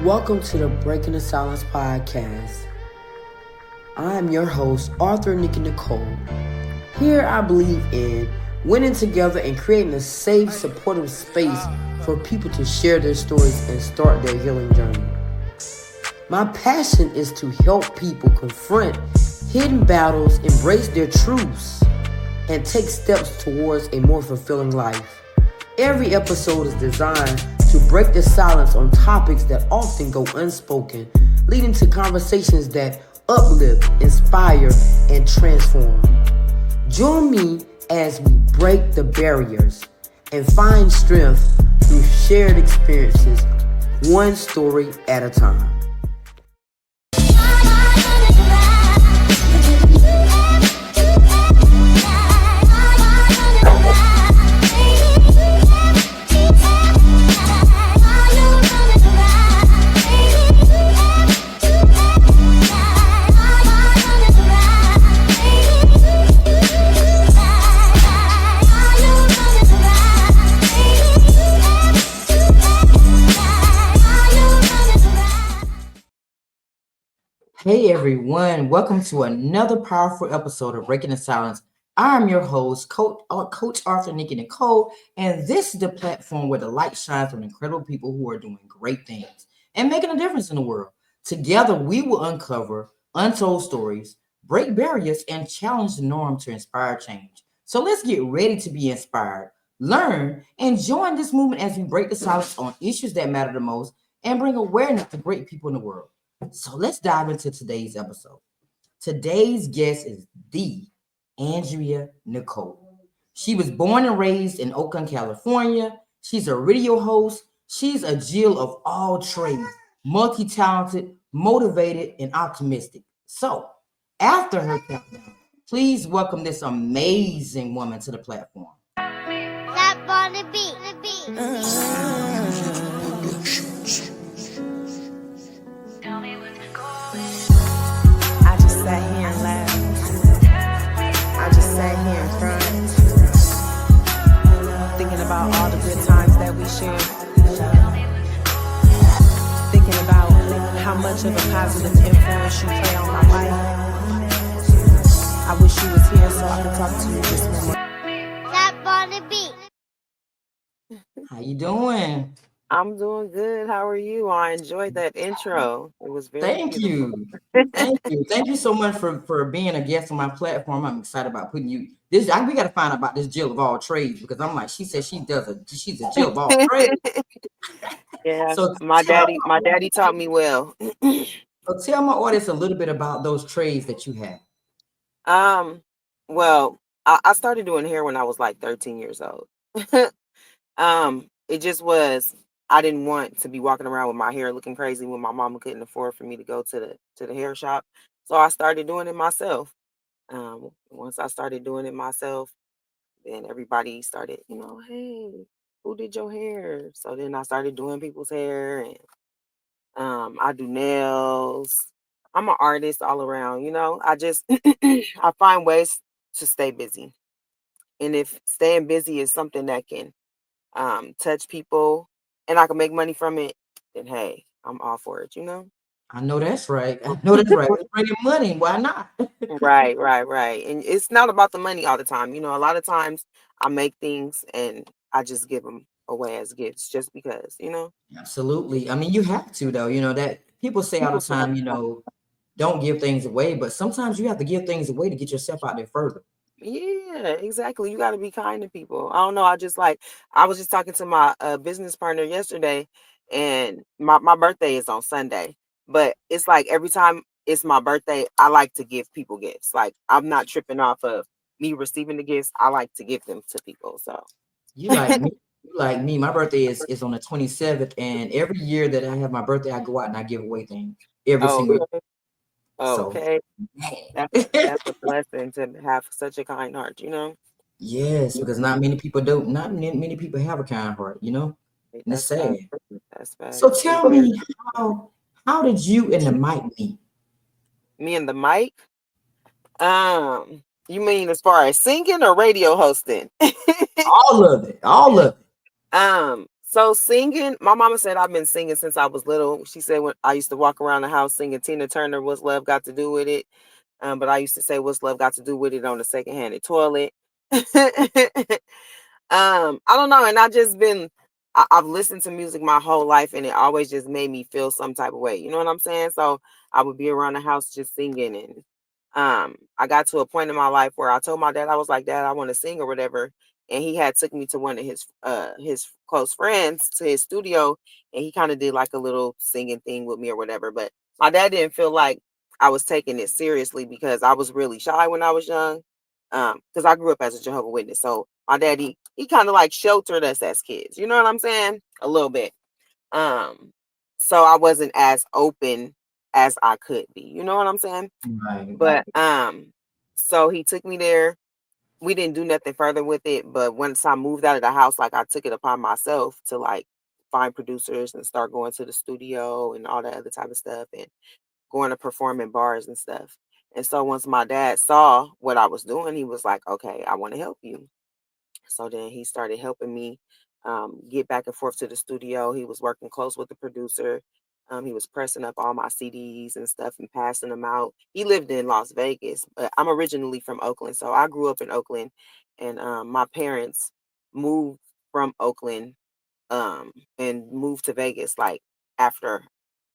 Welcome to the Breaking the Silence podcast. I am your host, Author Nikki Nicole. Here I believe in winning together and creating a safe, supportive space for people to share their stories and start their healing journey. My passion is to help people confront hidden battles, embrace their truths, and take steps towards a more fulfilling life. Every episode is designed to break the silence on topics that often go unspoken, leading to conversations that uplift, inspire, and transform. Join me as we break the barriers and find strength through shared experiences, one story at a time. Hey everyone, welcome to another powerful episode of Breaking the Silence. I'm your host, Coach Arthur Nikki Nicole, and this is the platform where the light shines on incredible people who are doing great things and making a difference in the world. Together, we will uncover untold stories, break barriers, and challenge the norm to inspire change. So let's get ready to be inspired, learn, and join this movement as we break the silence on issues that matter the most and bring awareness to great people in the world. So let's dive into today's episode. Today's guest is Thee Andrea Nicole. She was born and raised in Oakland, California. She's a radio host. She's a Jill of all trades, multi-talented, motivated, and optimistic. So after her countdown, please welcome this amazing woman to the platform. That body beat. I just sat here and laughed. I just sat here and cried, thinking about all the good times that we shared, thinking about how much of a positive influence you play on my life. I wish you was here so I could talk to you this moment. That body beat. How you doing? I'm doing good. How are you? I enjoyed that intro. It was very Thank beautiful. you. Thank you so much for being a guest on my platform. I'm excited about putting you we got to find out about this Jill of all trades because I'm like, she said she's a Jill of all trades. Yeah. So my daddy taught me well. tell my audience a little bit about those trades that you have. Well, I started doing hair when I was like 13 years old. It just was, I didn't want to be walking around with my hair looking crazy when my mama couldn't afford for me to go to the hair shop. So I started doing it myself. Once I started doing it myself, then everybody started, hey, who did your hair? So then I started doing people's hair, and I do nails. I'm an artist all around, I just I find ways to stay busy. And if staying busy is something that can touch people and I can make money from it, then hey, I'm all for it, I know that's right. It's bringing money. Why not? Right. And it's not about the money all the time. A lot of times I make things and I just give them away as gifts just because, Absolutely. I mean, you have to though. That people say all the time, don't give things away, but sometimes you have to give things away to get yourself out there further. Yeah, exactly. You got to be kind to people. I don't know. I was just talking to my business partner yesterday, and my birthday is on Sunday. But it's like every time it's my birthday, I like to give people gifts. Like I'm not tripping off of me receiving the gifts. I like to give them to people. So You like me. You like me. My birthday is on the 27th, and every year that I have my birthday, I go out and I give away things every single year. okay. That's a blessing to have such a kind heart, Yes, because not many people do. Not many people have a kind heart, and it's sad. That's bad. So tell me, how did you and the mic meet? Me and the mic? You mean as far as singing or radio hosting? All of it. So singing, my mama said I've been singing since I was little. She said when I used to walk around the house singing Tina Turner, "What's Love Got to Do with It?" But I used to say, "What's love got to do with it?" on the secondhand toilet. I don't know, and I've listened to music my whole life, and it always just made me feel some type of way. You know what I'm saying? So I would be around the house just singing, and I got to a point in my life where I told my dad, I was like, "Dad, I want to sing or whatever," and he had took me to one of his close friends to his studio, and he kind of did like a little singing thing with me or whatever. But my dad didn't feel like I was taking it seriously because I was really shy when I was young. Because I grew up as a Jehovah Witness, so my daddy he kind of like sheltered us as kids. You know what I'm saying? A little bit. Um, so I wasn't as open as I could be. You know what I'm saying? Right. But so he took me there. We didn't do nothing further with it, but once I moved out of the house, like I took it upon myself to like find producers and start going to the studio and all that other type of stuff and going to perform in bars and stuff. And so once my dad saw what I was doing, he was like, "Okay, I want to help you." So then he started helping me get back and forth to the studio. He was working close with the producer. He was pressing up all my CDs and stuff and passing them out. He lived in Las Vegas, but I'm originally from Oakland. So I grew up in Oakland, and my parents moved from Oakland and moved to Vegas like after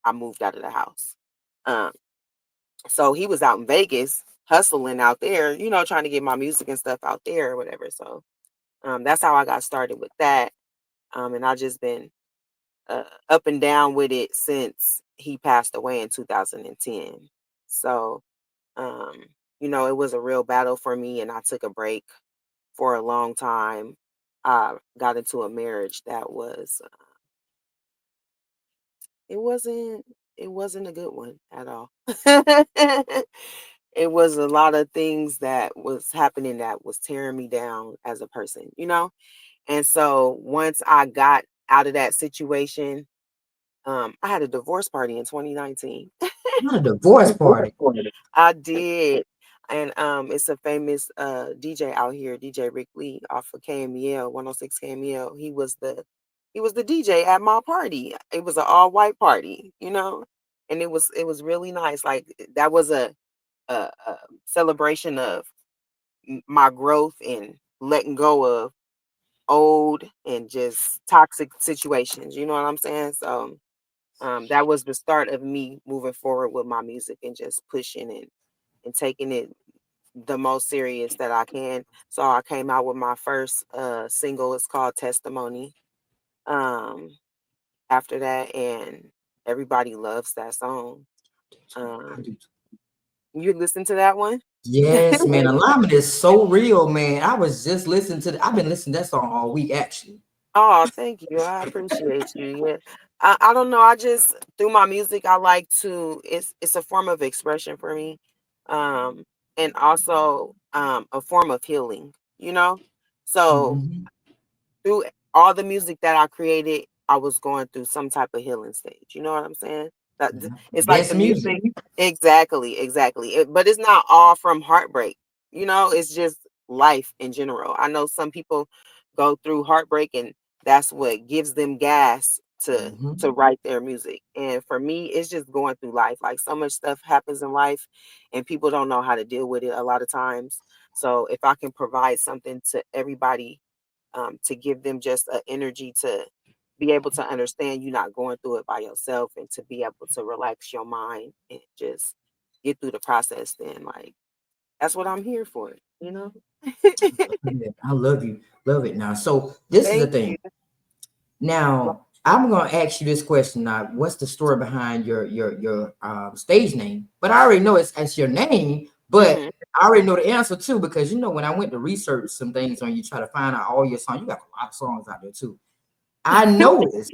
I moved out of the house. Um, so he was out in Vegas hustling out there, trying to get my music and stuff out there or whatever. So that's how I got started with that. And I just been up and down with it since he passed away in 2010. So, um, it was a real battle for me, and I took a break for a long time. I got into a marriage that was it wasn't it wasn't a good one at all. It was a lot of things that was happening that was tearing me down as a person. And so once I got out of that situation, I had a divorce party in 2019. Not a divorce party. I did. And it's a famous DJ out here, DJ Rick Lee off of KMEL, 106 KMEL. He was the DJ at my party. It was an all white party. And it was really nice. Like that was a celebration of my growth and letting go of old and just toxic situations. You know what I'm saying? So that was the start of me moving forward with my music and just pushing and taking it the most serious that I can. So I came out with my first single. It's called Testimony. Um, After that, and everybody loves that song. I Um, do. you listen to that one? Yes, man. Alignment is so real, man. I was just listening to I've been listening to that song all week, actually. Oh, thank you. I appreciate you. Yeah. I don't know. I just through my music I like to it's a form of expression for me. Um and also a form of healing. So Mhm. through all the music that I created, I was going through some type of healing stage. You know what I'm saying? Yeah. It's like That's the music. music. Exactly, exactly. But it's not all from heartbreak. It's just life in general. I know some people go through heartbreak, and that's what gives them gas to Mhm. write their music. And for me, it's just going through life. Like so much stuff happens in life, and people don't know how to deal with it a lot of times. So if I can provide something to everybody to give them just an energy to be able to understand you're not going through it by yourself and to be able to relax your mind and just get through the process, then like that's what I'm here for. Yeah, I love you. Love it now. So this is the Thank you. thing. Now, I'm gonna ask you this question now. What's the story behind your stage name? But I already know it's your name, but Hmm. I already know the answer too, because when I went to research some things on you, try to find out all your songs, you got a lot of songs out there too. I noticed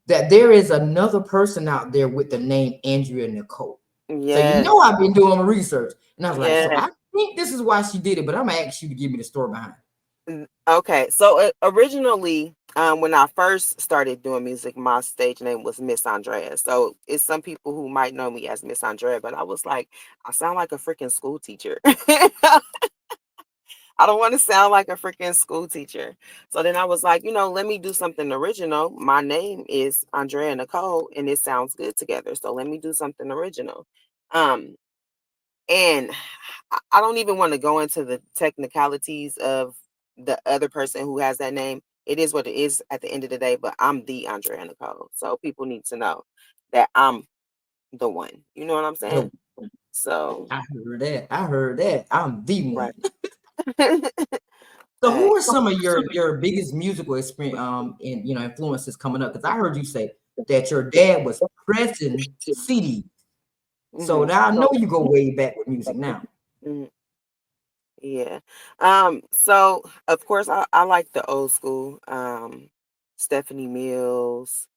that there is another person out there with the name Andrea Nicole. So Yes, I've been doing my research, and I was like, so yes. I think this is why she did it, but I'm gonna ask you to give me the story behind it. Okay, so originally, when I first started doing music, my stage name was Miss Andrea. So it's some people who might know me as Miss Andrea, but I was like, I sound like a freaking school teacher. I don't want to sound like a freaking school teacher. So then I was like, let me do something original. My name is Andrea Nicole, and it sounds good together. So let me do something original. Um, and I don't even want to go into the technicalities of the other person who has that name. It is what it is at the end of the day, but I'm the Andrea Nicole. So people need to know that I'm the one. You know what I'm saying? Dope. So, I heard that. I heard that. I'm the right. one. So, who are Facts. some of your biggest musical experience and influences coming up? Because I heard you say that your dad was pressing CD. So Hmm. now I know you go way back with music now. Yeah. So of course I like the old school. Stephanie Mills,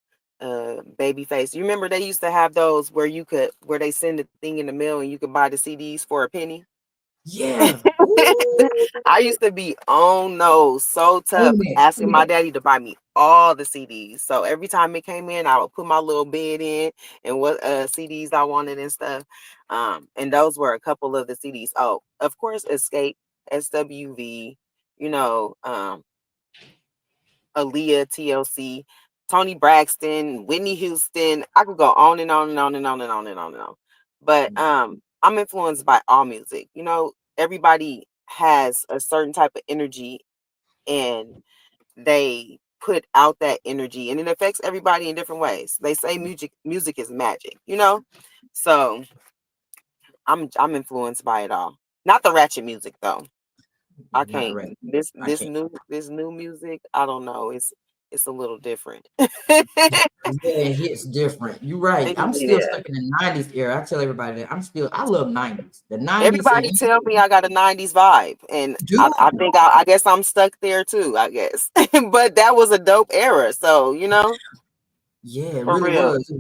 Babyface. You remember they used to have those where they send the thing in the mail and you could buy the CDs for a penny? Yeah. Ooh, I used to be on those so tough, own that. asking my daddy to buy me all the CDs. So every time it came in, I would put my little bid in and what CDs I wanted and stuff. And those were a couple of the CDs. Oh, of course, Escape, SWV, you know, Aaliyah, TLC, Tony Braxton, Whitney Houston. I could go on and on and on and on and on and on and on. But I'm influenced by all music. Everybody has a certain type of energy and they put out that energy and it affects everybody in different ways. They say music is magic. So I'm influenced by it all. Not the ratchet music though. I Not can't. right. This I this can't. new this new music, I don't know. It's a little different. Yeah, it hits different. You're right. I'm still Yeah. stuck in the 90s era. I tell everybody that I love 90s. The 90s and Everybody tell me I got a 90s vibe. And do I think I guess I'm stuck there too, I guess. But that was a dope era. So, yeah, it for really real. was.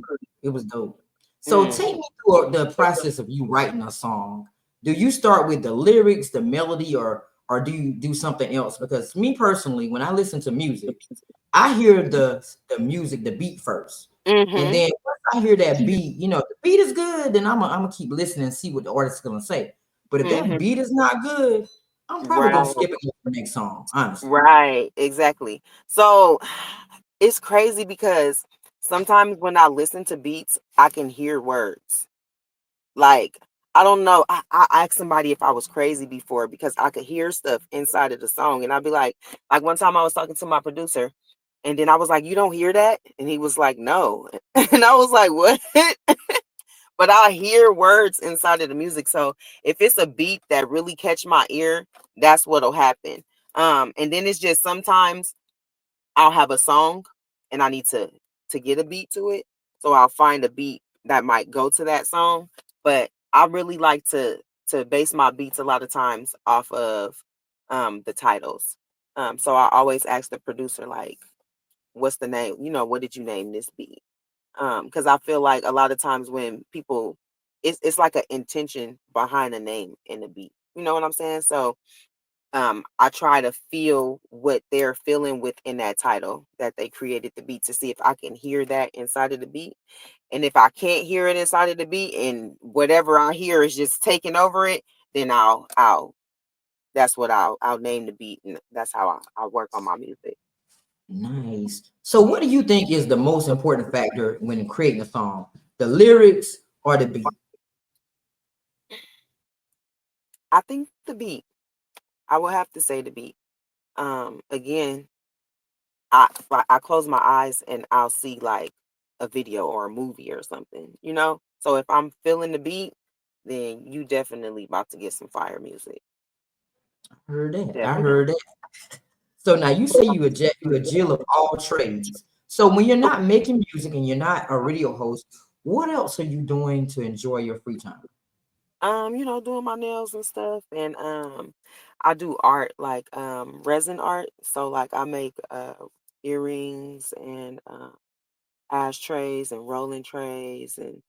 It was dope. So Mm. take me through the process of you writing a song. Do you start with the lyrics, the melody, or do you do something else? Because me personally, when I listen to music, I hear the music, the beat first. And Mm-hmm. then once I hear that beat, if the beat is good, then I'm gonna keep listening and see what the artist is gonna say. But if that Mm-hmm. beat is not good, I'm probably gonna Right. skip it to the next song, honestly. Right. Exactly. So it's crazy because sometimes when I listen to beats, I can hear words. Like, I don't know. I asked somebody if I was crazy before because I could hear stuff inside of the song. And I'd be like one time I was talking to my producer and then I was like, "You don't hear that?" And he was like, "No." And I was like, "What?" But I hear words inside of the music. So if it's a beat that really catch my ear, that's what'll happen. And then it's just sometimes I'll have a song and I need to get a beat to it. So I'll find a beat that might go to that song. But I really like to base my beats a lot of times off of the titles. So I always ask the producer like, what's the name? What did you name this beat? Because I feel like a lot of times when people it's like an intention behind a name in the beat. You know what I'm saying? So I try to feel what they're feeling within that title that they created the beat to see if I can hear that inside of the beat. And if I can't hear it inside of the beat and whatever I hear is just taking over it, then I'll that's what I'll name the beat and that's how I work on my music. Nice. So what do you think is the most important factor when creating a song? The lyrics or the beat? I think the beat. I will have to say the beat. Again, I close my eyes and I'll see like a video or a movie or something. So if I'm feeling the beat, then you definitely about to get some fire music. I heard that. I Definitely. heard that. So now you say you a Jill of all trades. So when you're not making music and you're not a radio host, what else are you doing to enjoy your free time? Doing my nails and stuff, and I do art like resin art. So like I make earrings and ashtrays and rolling trays and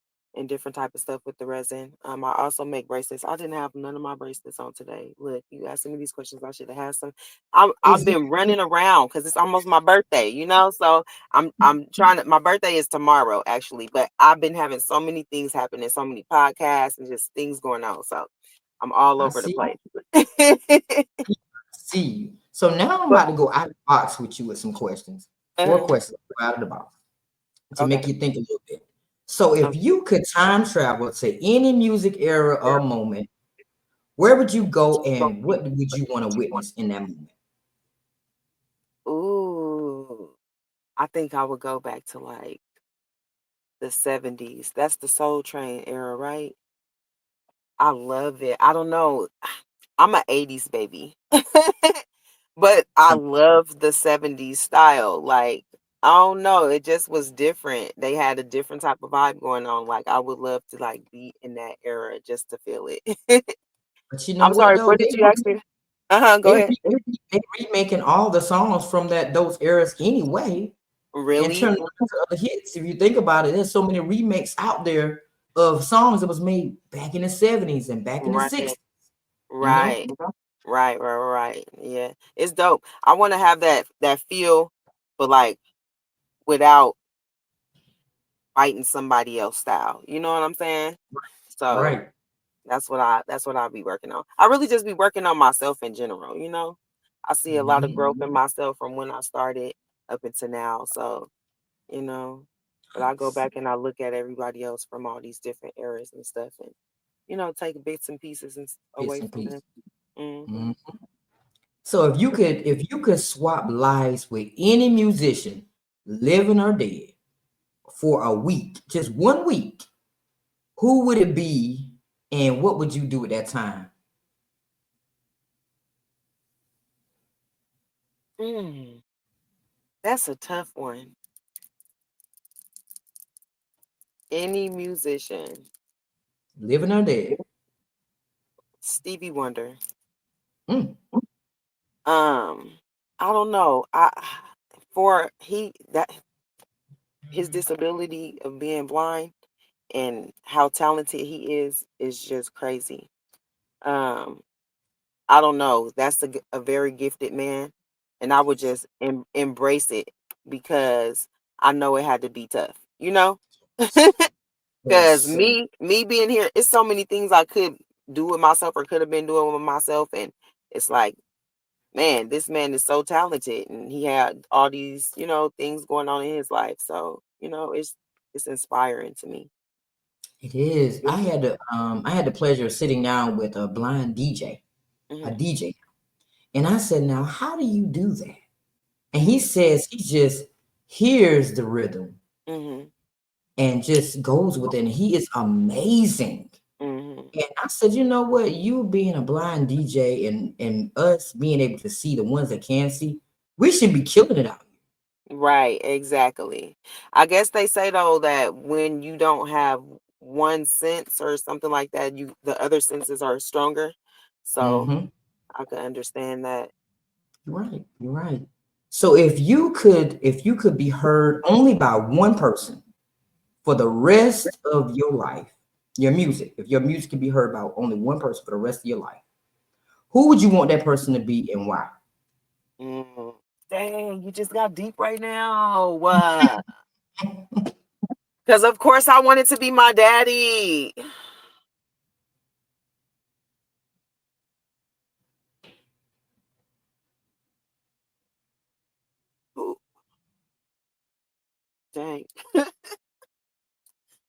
different type of stuff with the resin. I also make bracelets. I didn't have none of my bracelets on today. Look, you asking me these questions, I should have had some. I've Is it been running around because it's almost my birthday. So I'm trying to. My birthday is tomorrow actually, but I've been having so many things happening, so many podcasts and just things going on. So I'm all I over the see place. see you. So now I'm But about to go out of the box with you with some questions. Four uh, questions out of the box to make okay. you think a little bit. So if Um, you could time travel to any music era or moment, where would you go and what would you want to witness in that moment? ooh, I think I would go back to like the 70s. That's the Soul Train era, right? I love it. I don't know. I'm an 80s baby. But I Some love the 70s style. Like, I don't know, it just was different. They had a different type of vibe going on. Like, I would love to like be in that era just to feel it. but you know I'm what sorry, though? what did you ask me? Go They ahead. they remaking all the songs from those eras anyway. And turn Really? it into other hits. If you think about it, there's so many remakes out there of songs that was made back in the 70s and back in the Right, 60s, you know? right, right. Yeah, it's dope. I want to have that feel, but like without fighting somebody else style. You know what I'm saying? So Right. that's what I'll be working on. I really just be working on myself in general, you know. I see a lot of Mhm. growth in myself from when I started up until now. So, you know, but I go back and I look at everybody else from all these different eras and stuff and take bits and pieces Bits away and from them. pieces. Hmm. Mhm. So if you could swap lives with any musician, living or dead, for a week, just 1 week, who would it be and what would you do at that time? Mm, that's a tough one. Any musician, Living or dead? Stevie Wonder. Mm, Um, I don't know. I for he that his disability of being blind and how talented he is just crazy. Um, I don't know. That's a very gifted man, and I would just embrace it because I know it had to be tough. You know, because yes. me being here, it's so many things I could do with myself or could have been doing with myself, and it's like, man, this man is so talented, and he had all these things going on in his life. So it's inspiring to me. It is. I had the pleasure of sitting down with a blind DJ, a Hmm. DJ, and I said, "Now, how do you do that?" And he says he just hears the rhythm Hmm. and just goes with it. And he is amazing. Hmm. And I said, you know what? You being a blind DJ and us being able to see the ones that can see, we should be killing it out Right, exactly. I guess they say though that when you don't have one sense or something like that, the other senses are stronger. here. So Hmm. I can understand that. You're right. You're right. So if you could be heard only by one person for the rest of your life, if your music can be heard by only one person for the rest of your life, who would you want that person to be and why? Mm. Dang, you just got deep right now. Because of course I wanted to be my daddy. Ooh, dang.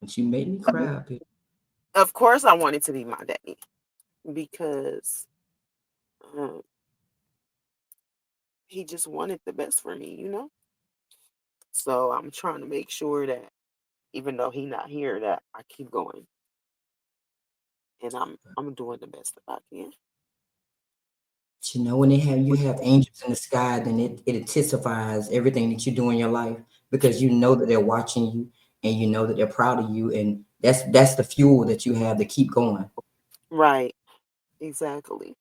But you made me cry up here. Of course I wanted to be my daddy because um, he just wanted the best for me. So I'm trying to make sure that even though he not here, that I keep going and I'm doing the best that I can. But you know, when you have angels in the sky, then it intensifies everything that you do in your life because you know that they're watching you and you know that they're proud of you, and that's the fuel that you have to keep going. Right, exactly.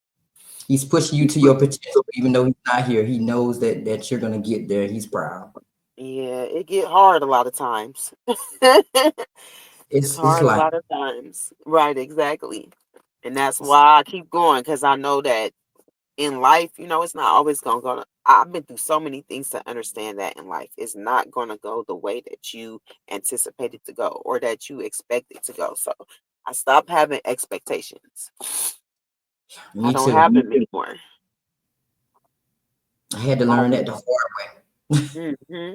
He's pushing you to your potential, even though he's not here. He knows that you're gonna get there. He's proud. Yeah, it get hard a lot of times. It's It's hard a like lot of times. Right, exactly. And that's why I keep going because I know that in life, it's not always gonna go. I've been through so many things to understand that in life, it's not gonna go the way that you anticipate it to go or that you expect it to go. So I stopped having expectations. I me don't too. have them anymore. I had to learn that the hard way. Mm-hmm.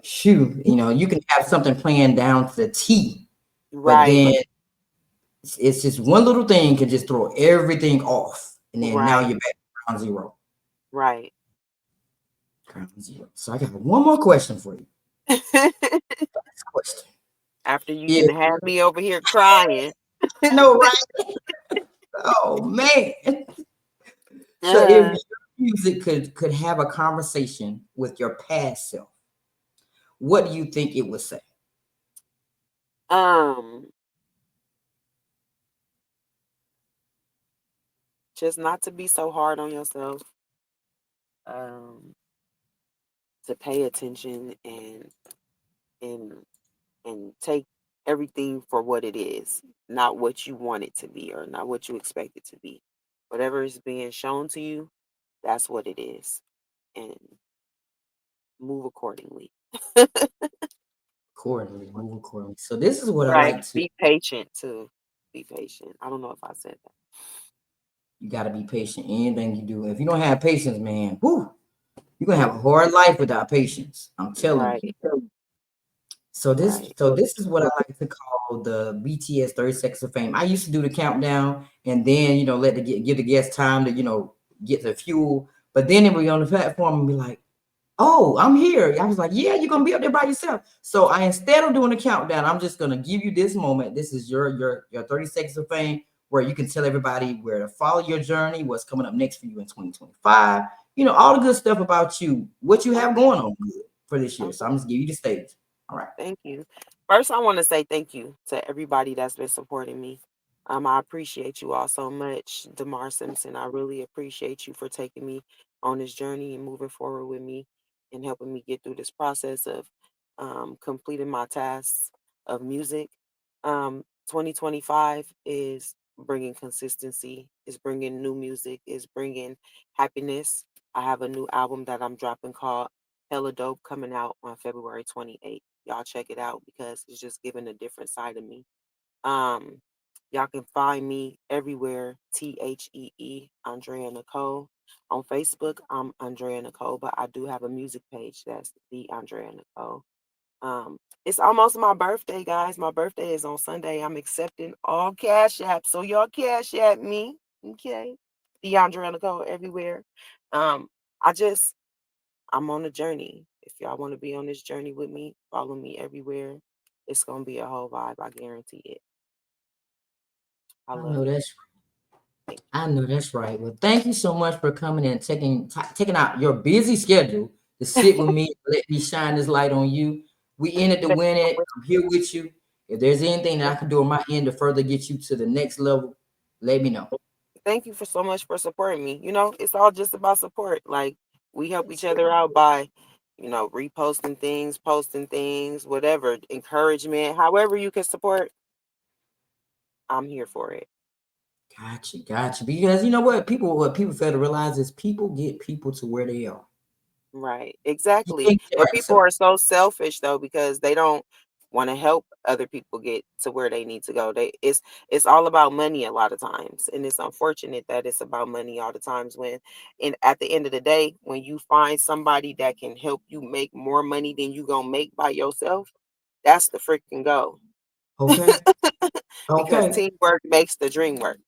Shoot, you can have something planned down to the T, but Right, then it's just one little thing can just throw everything off, and then now right, you're back to ground zero. right. Ground zero. So I got one more question for you. Next question. After you Yeah, didn't have me over here crying. I know, right? Oh man. So if Uh, your music could have a conversation with your past self, what do you think it would say? um, just not to be so hard on yourself. Um, to pay attention and and take everything for what it is, not what you want it to be or not what you expect it to be. Whatever is being shown to you, that's what it is, and move accordingly. Accordingly, move accordingly. So this is what I Right. like to. Be patient too. Be patient. I don't know if I said that. You got to be patient. Anything you do, if you don't have patience, man, whoo, you're gonna have Mm, a hard life without patience. I'm telling you. right. So this, Right. so this is what I like to call the BTS 30 Seconds of Fame. I used to do the countdown and then let give the guests time to get the fuel. But then they would be on the platform and be like, "Oh, I'm here." I was like, "Yeah, you're gonna be up there by yourself." So I instead of doing the countdown, I'm just gonna give you this moment. This is your 30 seconds of fame where you can tell everybody where to follow your journey, what's coming up next for you in 2025. All the good stuff about you, what you have Okay. going on good for this year. So Okay. I'm just give you the stage. All right. Thank you. First, I want to say thank you to everybody that's been supporting me. I appreciate you all so much, Demar Simpson. I really appreciate you for taking me on this journey and moving forward with me and helping me get through this process of completing my tasks of music. 2025 is bringing consistency, is bringing new music, is bringing happiness. I have a new album that I'm dropping called Hella Dope coming out on February 28th. Y'all check it out because it's just giving a different side of me. Um, y'all can find me everywhere. Andrea Nicole. On Facebook, I'm Andrea Nicole, but I do have a music page that's Thee Andrea Nicole. It's almost my birthday, guys. My birthday is on Sunday. I'm accepting all cash apps, so y'all cash app me, okay? Thee Andrea Nicole everywhere. Um, I just I'm on a journey. If y'all want to be on this journey with me, follow me everywhere. It's gonna be a whole vibe. I guarantee it. I I love know you. that's Thank I know that's right. Well, thank you so much for coming and taking out your busy schedule to sit with me, let me shine this light on you. We in it to you. win it. I'm here with you. If there's anything that I can do on my end to further get you to the next level, let me know. Thank you for so much for supporting me. It's all just about support. Like we help each That's it. other out by, reposting things, posting things, whatever, encouragement, however you can support, I'm here for it. Gotcha. Because you know what people fail to realize is people get people to where they are. Right. You Exactly. can't get And right people yourself. are so selfish though because they don't want to help other people get to where they need to go. It's all about money a lot of times. And it's unfortunate that it's about money all the times when and at the end of the day, when you find somebody that can help you make more money than you gonna make by yourself, that's the freaking goal. Okay. Because Okay. teamwork makes the dream work.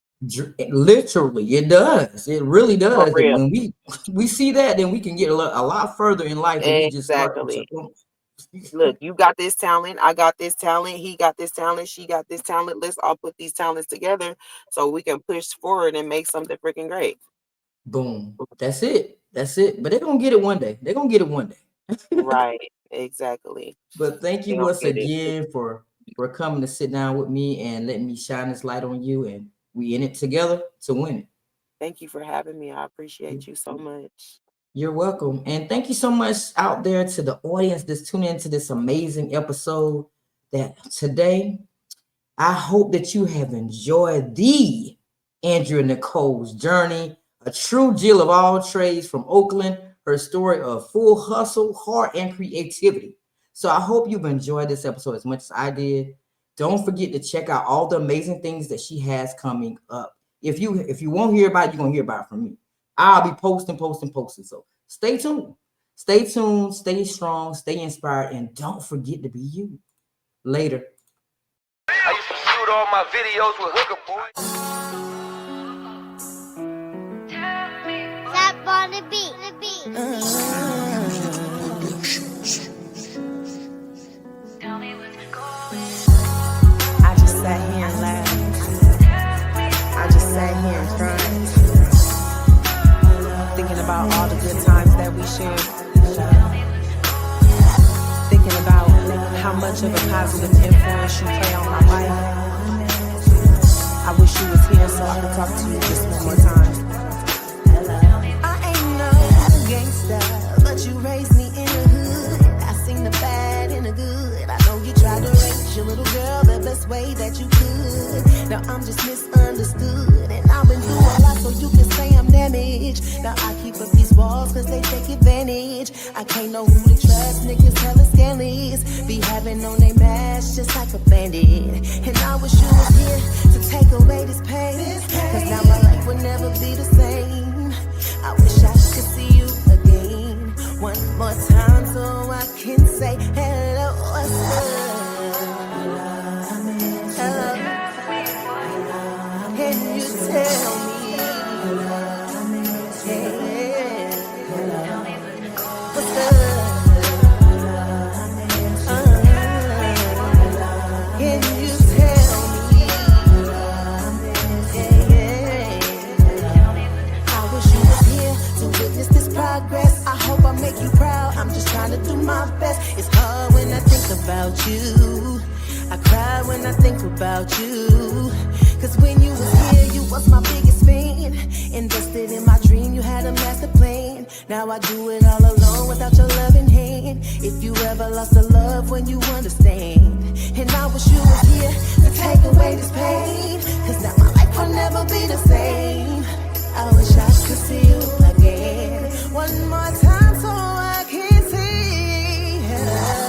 Literally, it does. It really For does. And real. when we see that, then we can get a lot further in life if we just start from Exactly. something. Look, you got this talent, I got this talent, he got this talent, she got this talent. Let's all put these talents together so we can push forward and make something freaking great. Boom. That's it. That's it. But they're gonna get it one day. They're gonna get it one day. Right. Exactly. But thank They you don't once get it. again for coming to sit down with me and letting me shine this light on you. And we in it together to win Thank you for having me. I it. appreciate you so much. You're welcome. And thank you so much out there to the audience that's tuning into this amazing episode that today I hope that you have enjoyed the Andrea Nicole's journey, a true Jill of all trades from Oakland, her story of full hustle, heart, and creativity. So I hope you've enjoyed this episode as much as I did. Don't forget to check out all the amazing things that she has coming up. If you won't hear about it, you're gonna hear about it from me. I'll be posting. So Stay tuned. Stay tuned, stay strong, stay inspired, and don't forget to be you. Later. I used to shoot all my videos with hooker boys. Tap on the beat. I just sat here and laughed. I just sat here and cried, thinking about all the good times that we shared, thinking about how much of a positive influence you play on my life. I wish you was here so I could talk to you just one more time. I ain't no gangster, but you raised me in the hood. I seen the bad and the good. I know you tried to raise your little girl the best way that you could. Now I'm just misunderstood, and I've been through a lot so you can say I'm damaged. Now I keep up these walls cause they take advantage. I can't know who to trust, niggas hella scandalous. Be having on they mask just like a bandit. And I wish you was here to take away this pain, cause now my life would never be the same. I wish I could see you again one more time so I can say hello, what's up? Hello. Can you tell me? Yeah. What's up? Can you tell me? Yeah. I wish you was here to witness this progress. I hope I make you proud. I'm just trying to do my best. It's hard when I think about you. I cry when I think about you. Cause when you was here, you was my biggest fan. Invested in my dream, you had a master plan. Now I do it all alone without your loving hand. If you ever lost a love when you understand. And I wish you was here to take away this pain. Cause now my life will never be the same. I wish I could see you again one more time so I can see hello.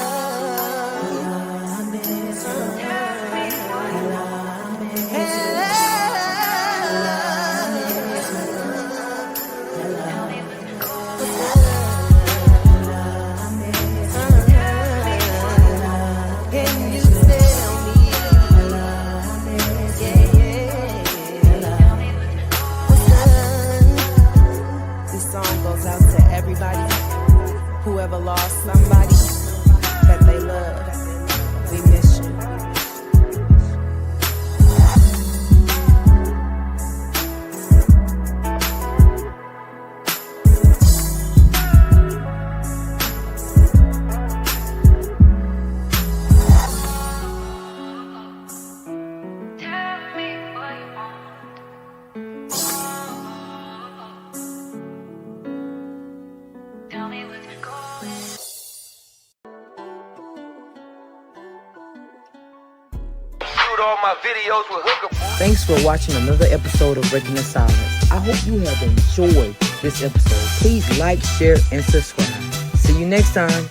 Whoever lost somebody that they love, we miss you. All my videos with hooker boys. Thanks for watching another episode of Breaking the Silence. I hope you have enjoyed this episode. Please like, share, and subscribe. See you next time.